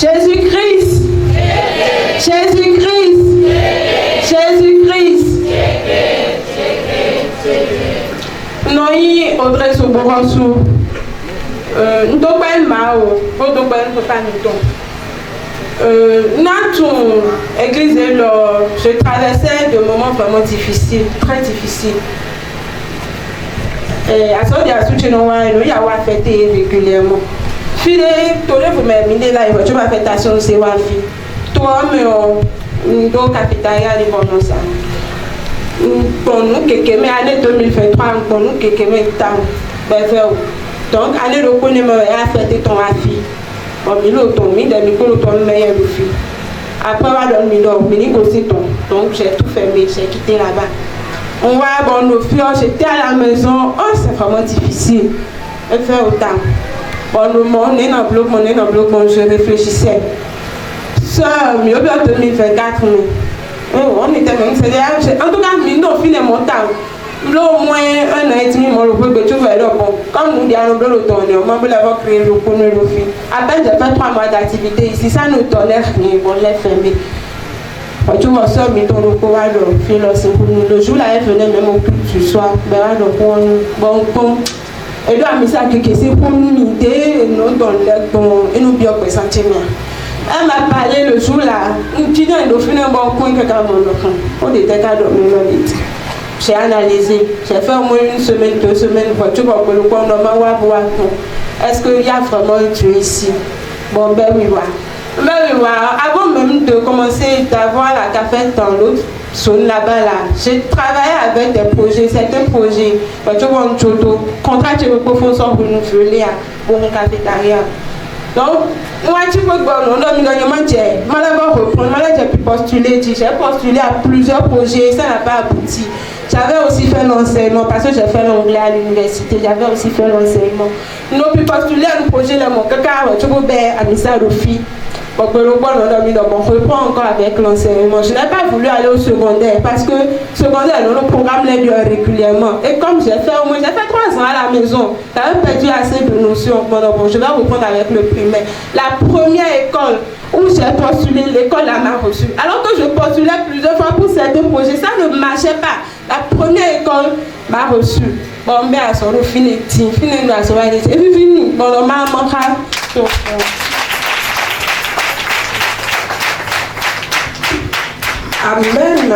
Jésus-Christ. Jésus-Christ. Jésus-Christ. Noi Audrey Soborosu. Nous devons mao, nous devons pas nous. Notre église, je traversais des moments vraiment difficiles, très difficiles. À ce moment-là, il y a fêté régulièrement. Puis, vous m'avez là, je vais faire attention à ces wafis. Toi, nous avons cafétéria les bons ça. Pour nous, quelques années 2023, pour nous, quelques temps. Donc, année de connaître à fêter ton affaire. Bon, il a ton mis, il ton meilleur fille. Après, on va dans le milieu, il aussi ton. Donc, j'ai tout fermé, j'ai quitté là-bas. On va bon nos filles, j'étais à la maison, oh, c'est vraiment difficile. Elle fait autant. Bon, on est dans le bloc, je réfléchissais. Ça, mieux bien 2024, on était même, c'est en tout cas, nous, finalement, au moins un an et demi, mon repos que tu vas là, bon, comme nous disons, nous tourner, on va l'avoir créé le coup, nous le fait. À peine j'ai fait 3 mois d'activité ici, ça nous tolère rien, on l'a fermé. Tu vois ça, mais ton repos va le faire, le jour là, elle venait même au culte du soir, ben là, donc bon, et là, mais ça, c'est pour nous aider, nous donner, et nous bien présenter. Elle m'a parlé le jour là, tu dis, il fait un bon point que quand on était qu'à dormir dans les titres. J'ai analysé, j'ai fait au moins 1 semaine, 2 semaines, tu vois, pour le coup, on va voir, est-ce qu'il y a vraiment un Dieu ici? Bon, ben oui, voilà. Ben oui, voilà. Avant même de commencer d'avoir la café dans l'autre zone là-bas, là, j'ai travaillé avec des projets, certains projets, tu vois, contrat de profondeur renouvelé pour une cafétéria. Donc, moi, tu peux j'ai pu postuler, j'ai postulé à plusieurs projets, ça n'a pas abouti. J'avais aussi fait l'enseignement, parce que j'ai fait l'anglais à l'université, j'avais aussi fait l'enseignement. Nous avons pu postuler à un projet, là, mon caca, tu peux à Missa Rofi. Donc, on reprend encore avec l'enseignement. Je n'ai pas voulu aller au secondaire, parce que secondaire, le programme l'aide régulièrement. Et comme j'ai fait 3 ans à la maison, j'avais perdu assez de notions. Bon, je vais reprendre avec le primaire. La première école où j'ai postulé, l'école m'a reçu. Alors que je postulais plusieurs fois pour certains projets, ça ne marchait pas. La première école m'a reçu. Bon, mais à son fini, à son et puis fini. Bon, on m'a manqué. Amen.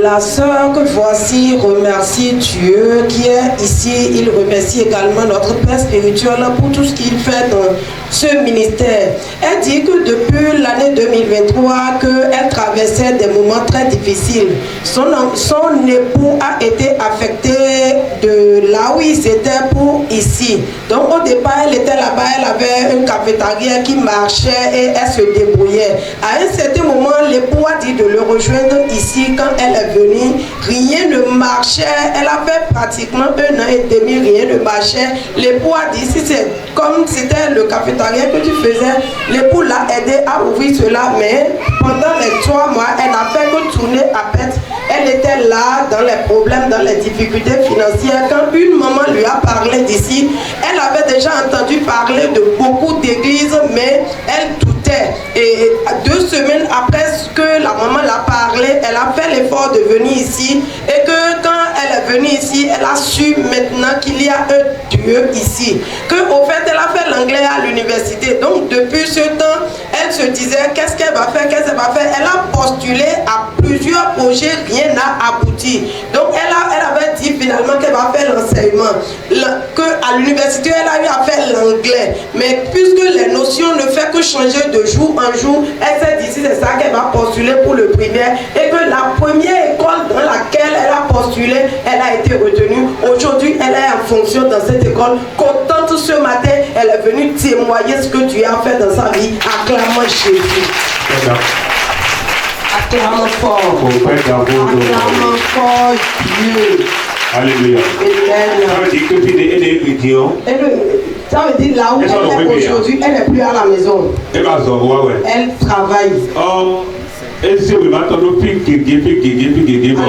La sœur que voici remercie Dieu qui est ici. Il remercie également notre Père spirituel pour tout ce qu'il fait dans ce ministère. Elle dit que depuis l'année 2023, qu'elle traversait des moments très difficiles. Son époux a été affecté de là où il était pour ici. Donc au départ, elle était là-bas, elle avait une cafétéria qui marchait et elle se débrouillait. À un certain moment, l'époux a dit de le rejoindre ici. Quand elle est venue, rien ne marchait. Elle a fait pratiquement 1 an et demi, rien ne marchait. L'époux a dit, si c'est comme c'était le cafétéria que tu faisais, l'époux l'a aidé à ouvrir cela, mais pendant les 3 mois, elle n'a fait que tourner à pète. Elle était là dans les problèmes, dans les difficultés financières. Quand une maman lui a parlé d'ici, elle avait déjà entendu parler de beaucoup d'églises, mais elle doutait. Et 2 semaines après que la maman l'a parlé, elle a fait l'effort de venir ici. Et que quand elle est venue ici, elle a su maintenant qu'il y a un Dieu ici. Que au fait, elle a fait l'anglais à l'université. Donc depuis ce temps, elle se disait qu'est-ce qu'elle va faire, qu'est-ce qu'elle va faire. Elle a postulé à plusieurs projets, rien n'a abouti. Donc elle avait dit finalement qu'elle va faire l'enseignement. Qu'à l'université, elle a eu à faire l'anglais. Mais puisque les notions ne font que changer de jour en jour, elle s'est dit c'est ça qu'elle va postuler pour le primaire. Et que la première école dans laquelle elle a postulé, elle a été retenue. Aujourd'hui, elle est en fonction dans cette école. Contente ce matin, elle est venue témoigner ce que Dieu a fait dans sa vie, acclamant Jésus. Acclamant fort. Acclamant fort Dieu. Alléluia. Ça veut dire là où elle est aujourd'hui, elle n'est plus à la maison. Elle travaille.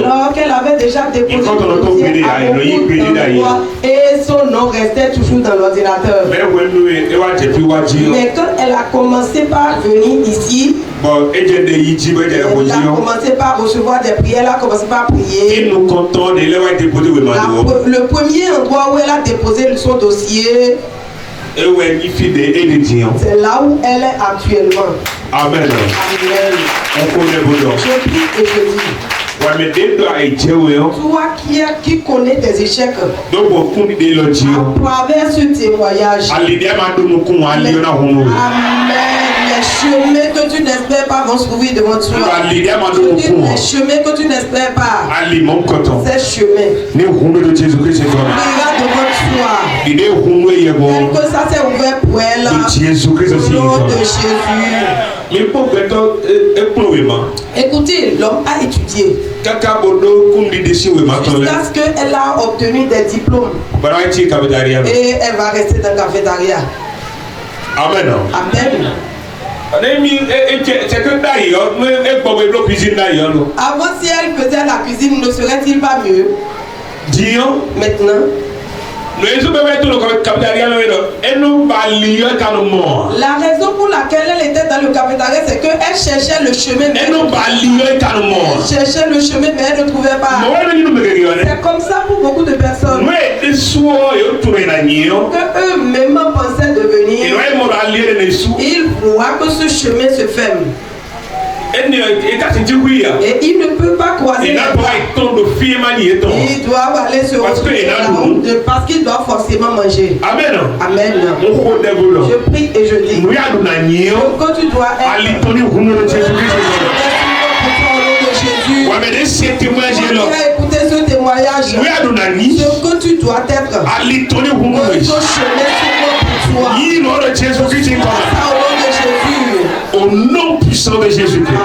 Alors qu'elle avait déjà déposé le dossier à beaucoup d'endroits et son nom restait toujours dans l'ordinateur. Mais quand elle a commencé par venir ici, elle a commencé par recevoir des prières, elle a commencé par prier. Le premier endroit où elle a déposé son dossier, c'est là où elle est actuellement. Amen. Amen. Je prie et je dis, toi qui connais tes échecs, à travers ce témoignage, Amen. Les chemins que tu n'espères pas vont se trouver devant toi. Je dis, les chemins que tu n'espères pas, ces chemins, ira devant toi. Tel que ça s'est ouvert pour elle, au nom de Jésus. Écoutez, l'homme a étudié jusqu'à ce qu'elle a obtenu des diplômes et elle va rester dans la cafétéria. Amen. Amen. Avant, si elle faisait la cuisine, ne serait-il pas mieux? Maintenant, la raison pour laquelle elle était dans le cafétéria, c'est qu'elle cherchait le chemin. Elle cherchait le chemin, mais elle ne trouvait pas. C'est comme ça pour beaucoup de personnes. Que eux-mêmes pensaient devenir. Ils voient que ce chemin se ferme. Et il ne peut pas croiser. Il doit aller se retrouver parce qu'il doit forcément manger. Amen. Amen. Je prie et je dis que tu dois être pour ton nom de Jésus. Tu as écouté ce témoignage. Ce que tu dois être. Que ton chemin s'ouvre pour toi. Au nom de Jésus. Au nom puissant de Jésus-Christ.